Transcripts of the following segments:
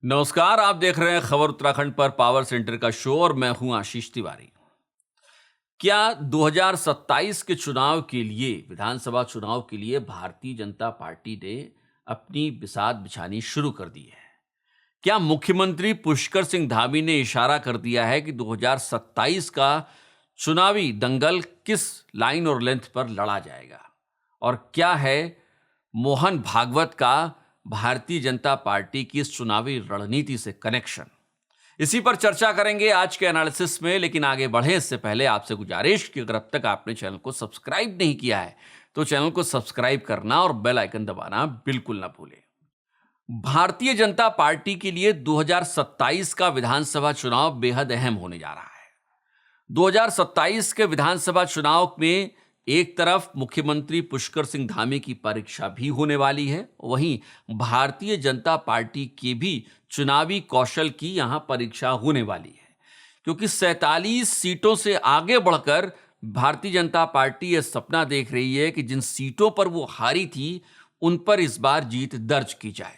नमस्कार, आप देख रहे हैं खबर उत्तराखंड पर पावर सेंटर का शो और मैं हूं आशीष तिवारी। क्या 2027 के चुनाव के लिए विधानसभा चुनाव के लिए भारतीय जनता पार्टी ने अपनी बिसात बिछानी शुरू कर दी है? क्या मुख्यमंत्री पुष्कर सिंह धामी ने इशारा कर दिया है कि 2027 का चुनावी दंगल किस लाइन और लेंथ पर लड़ा जाएगा? और क्या है मोहन भागवत का भारतीय जनता पार्टी की इस चुनावी रणनीति से कनेक्शन? इसी पर चर्चा करेंगे आज के एनालिसिस में, लेकिन आगे बढ़े इससे पहले आपसे गुजारिश कि अगर अब तक आपने चैनल को सब्सक्राइब नहीं किया है तो चैनल को सब्सक्राइब करना और बेल आइकन दबाना बिल्कुल ना भूलें। भारतीय जनता पार्टी के लिए 2027 का विधानसभा चुनाव बेहद अहम होने जा रहा है। 2027 के विधानसभा चुनाव में एक तरफ मुख्यमंत्री पुष्कर सिंह धामी की परीक्षा भी होने वाली है, वहीं भारतीय जनता पार्टी के भी चुनावी कौशल की यहां परीक्षा होने वाली है, क्योंकि 47 सीटों से आगे बढ़कर भारतीय जनता पार्टी यह सपना देख रही है कि जिन सीटों पर वो हारी थी उन पर इस बार जीत दर्ज की जाए।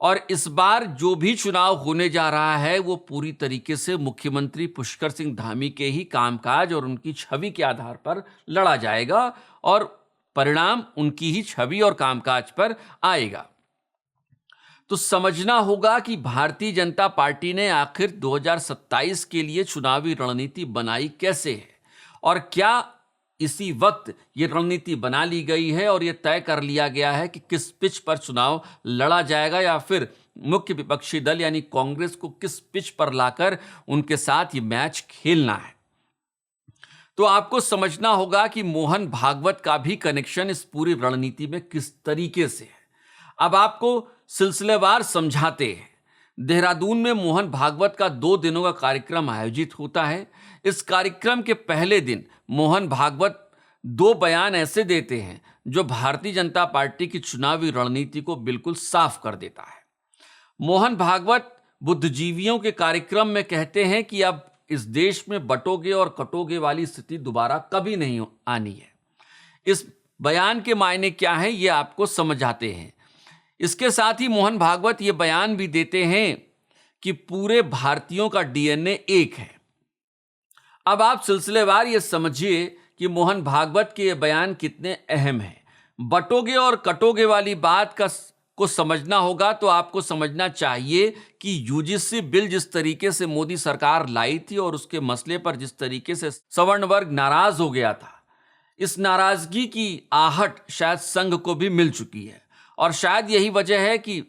और इस बार जो भी चुनाव होने जा रहा है वो पूरी तरीके से मुख्यमंत्री पुष्कर सिंह धामी के ही कामकाज और उनकी छवि के आधार पर लड़ा जाएगा और परिणाम उनकी ही छवि और कामकाज पर आएगा। तो समझना होगा कि भारतीय जनता पार्टी ने आखिर 2027 के लिए चुनावी रणनीति बनाई कैसे है और क्या इसी वक्त ये रणनीति बना ली गई है और ये तय कर लिया गया है कि किस पिच पर चुनाव लड़ा जाएगा या फिर मुख्य विपक्षी दल यानी कांग्रेस को किस पिच पर लाकर उनके साथ ये मैच खेलना है। तो आपको समझना होगा कि मोहन भागवत का भी कनेक्शन इस पूरी रणनीति में किस तरीके से है। अब आपको सिलसिलेवार समझाते हैं। देहरादून में मोहन भागवत का 2 दिनों का कार्यक्रम आयोजित होता है। इस कार्यक्रम के पहले दिन मोहन भागवत 2 बयान ऐसे देते हैं जो भारतीय जनता पार्टी की चुनावी रणनीति को बिल्कुल साफ कर देता है। मोहन भागवत बुद्धिजीवियों के कार्यक्रम में कहते हैं कि अब इस देश में बटोगे और कटोगे वाली स्थिति दोबारा कभी नहीं आनी है। इस बयान के मायने क्या है ये आपको समझ आते हैं। इसके साथ ही मोहन भागवत ये बयान भी देते हैं कि पूरे भारतीयों का डीएनए एक है। अब आप सिलसिलेवार ये समझिए कि मोहन भागवत के ये बयान कितने अहम हैं। बटोगे और कटोगे वाली बात को समझना होगा तो आपको समझना चाहिए कि यूजीसी बिल जिस तरीके से मोदी सरकार लाई थी और उसके मसले पर जिस तरीके से सवर्ण वर्ग नाराज हो गया था, इस नाराजगी की आहट शायद संघ को भी मिल चुकी है और शायद यही वजह है कि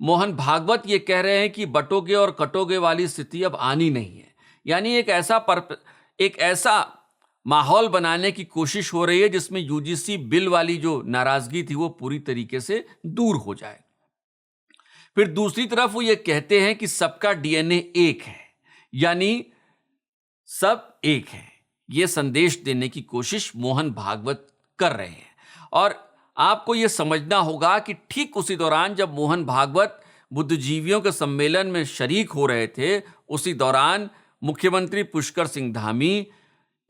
मोहन भागवत ये कह रहे हैं कि बटोगे और कटोगे वाली स्थिति अब आनी नहीं है। यानी एक ऐसा माहौल बनाने की कोशिश हो रही है जिसमें यूजीसी बिल वाली जो नाराजगी थी वो पूरी तरीके से दूर हो जाए। फिर दूसरी तरफ वो ये कहते हैं कि सबका डीएनए एक है, यानी सब एक है। ये संदेश देने की कोशिश मोहन भागवत कर रहे हैं और आपको यह समझना होगा कि ठीक उसी दौरान जब मोहन भागवत बुद्धिजीवियों के सम्मेलन में शरीक हो रहे थे, उसी दौरान मुख्यमंत्री पुष्कर सिंह धामी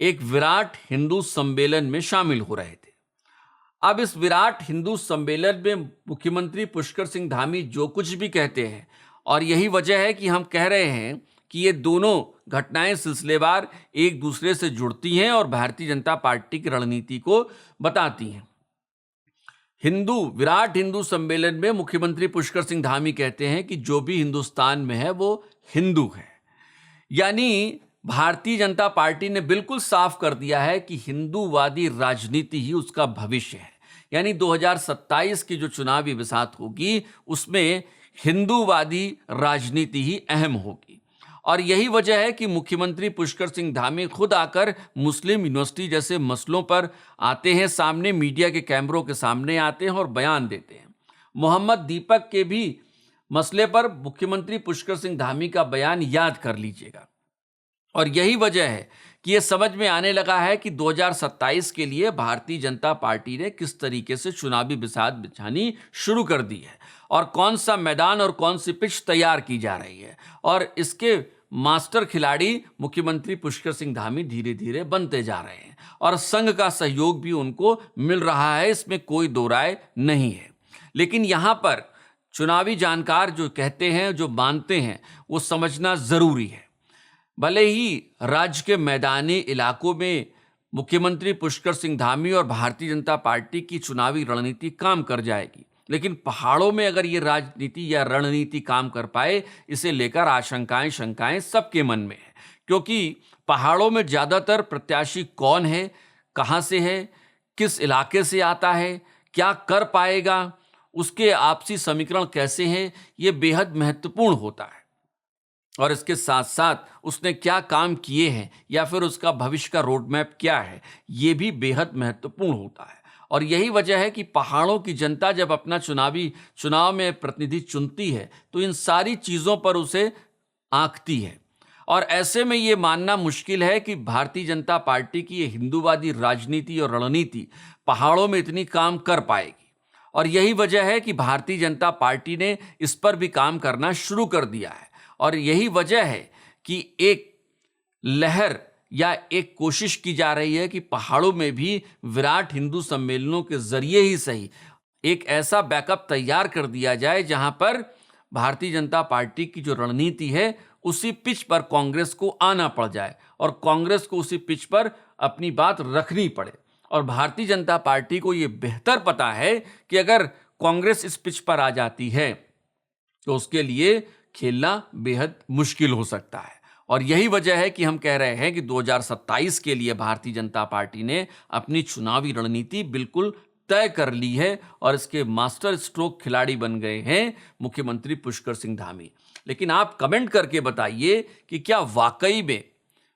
एक विराट हिंदू सम्मेलन में शामिल हो रहे थे। अब इस विराट हिंदू सम्मेलन में मुख्यमंत्री पुष्कर सिंह धामी जो कुछ भी कहते हैं, और यही वजह है कि हम कह रहे हैं कि ये दोनों घटनाएं सिलसिलेवार एक दूसरे से जुड़ती हैं और भारतीय जनता पार्टी की रणनीति को बताती हैं। विराट हिंदू सम्मेलन में मुख्यमंत्री पुष्कर सिंह धामी कहते हैं कि जो भी हिंदुस्तान में है वो हिंदू है। यानी भारतीय जनता पार्टी ने बिल्कुल साफ कर दिया है कि हिंदूवादी राजनीति ही उसका भविष्य है। यानी 2027 की जो चुनावी बिसात होगी उसमें हिंदूवादी राजनीति ही अहम होगी और यही वजह है कि मुख्यमंत्री पुष्कर सिंह धामी खुद आकर मुस्लिम यूनिवर्सिटी जैसे मसलों पर आते हैं, सामने मीडिया के कैमरों के सामने आते हैं और बयान देते हैं। मोहम्मद दीपक के भी मसले पर मुख्यमंत्री पुष्कर सिंह धामी का बयान याद कर लीजिएगा और यही वजह है कि यह समझ में आने लगा है कि 2027 के लिए भारतीय जनता पार्टी ने किस तरीके से चुनावी बिसात बिछानी शुरू कर दी है और कौन सा मैदान और कौन सी पिच तैयार की जा रही है और इसके मास्टर खिलाड़ी मुख्यमंत्री पुष्कर सिंह धामी धीरे धीरे बनते जा रहे हैं और संघ का सहयोग भी उनको मिल रहा है, इसमें कोई दो राय नहीं है। लेकिन यहां पर चुनावी जानकार जो कहते हैं, जो मानते हैं, वो समझना जरूरी है। भले ही राज्य के मैदानी इलाकों में मुख्यमंत्री पुष्कर सिंह धामी और भारतीय जनता पार्टी की चुनावी रणनीति काम कर जाएगी, लेकिन पहाड़ों में अगर ये राजनीति या रणनीति काम कर पाए, इसे लेकर आशंकाएं शंकाएं सबके मन में है। क्योंकि पहाड़ों में ज्यादातर प्रत्याशी कौन है, कहां से है, किस इलाके से आता है, क्या कर पाएगा, उसके आपसी समीकरण कैसे हैं, ये बेहद महत्वपूर्ण होता है। और इसके साथ साथ उसने क्या काम किए हैं या फिर उसका भविष्य का रोड मैप क्या है, ये भी बेहद महत्वपूर्ण होता है। और यही वजह है कि पहाड़ों की जनता जब अपना चुनाव में प्रतिनिधि चुनती है तो इन सारी चीजों पर उसे आंकती है। और ऐसे में ये मानना मुश्किल है कि भारतीय जनता पार्टी की ये हिंदूवादी राजनीति और रणनीति पहाड़ों में इतनी काम कर पाएगी। और यही वजह है कि भारतीय जनता पार्टी ने इस पर भी काम करना शुरू कर दिया है। और यही वजह है कि एक लहर या एक कोशिश की जा रही है कि पहाड़ों में भी विराट हिंदू सम्मेलनों के जरिए ही सही एक ऐसा बैकअप तैयार कर दिया जाए जहां पर भारतीय जनता पार्टी की जो रणनीति है उसी पिच पर कांग्रेस को आना पड़ जाए और कांग्रेस को उसी पिच पर अपनी बात रखनी पड़े। और भारतीय जनता पार्टी को यह बेहतर पता है कि अगर कांग्रेस इस पिच पर आ जाती है तो उसके लिए खेलना बेहद मुश्किल हो सकता है। और यही वजह है कि हम कह रहे हैं कि 2027 के लिए भारतीय जनता पार्टी ने अपनी चुनावी रणनीति बिल्कुल तय कर ली है और इसके मास्टर स्ट्रोक खिलाड़ी बन गए हैं मुख्यमंत्री पुष्कर सिंह धामी। लेकिन आप कमेंट करके बताइए कि क्या वाकई में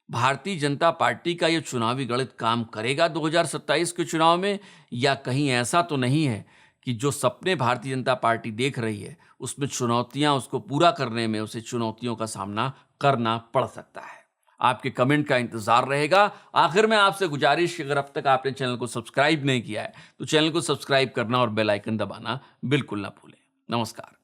भारतीय जनता पार्टी का यह चुनावी गणित काम करेगा 2027 के चुनाव में, या कहीं ऐसा तो नहीं है कि जो सपने भारतीय जनता पार्टी देख रही है उसमें चुनौतियां उसको पूरा करने में उसे चुनौतियों का सामना करना पड़ सकता है। आपके कमेंट का इंतजार रहेगा। आखिर में आपसे गुजारिश, अगर अब तक आपने चैनल को सब्सक्राइब नहीं किया है तो चैनल को सब्सक्राइब करना और बेल आइकन दबाना बिल्कुल ना भूलें। नमस्कार।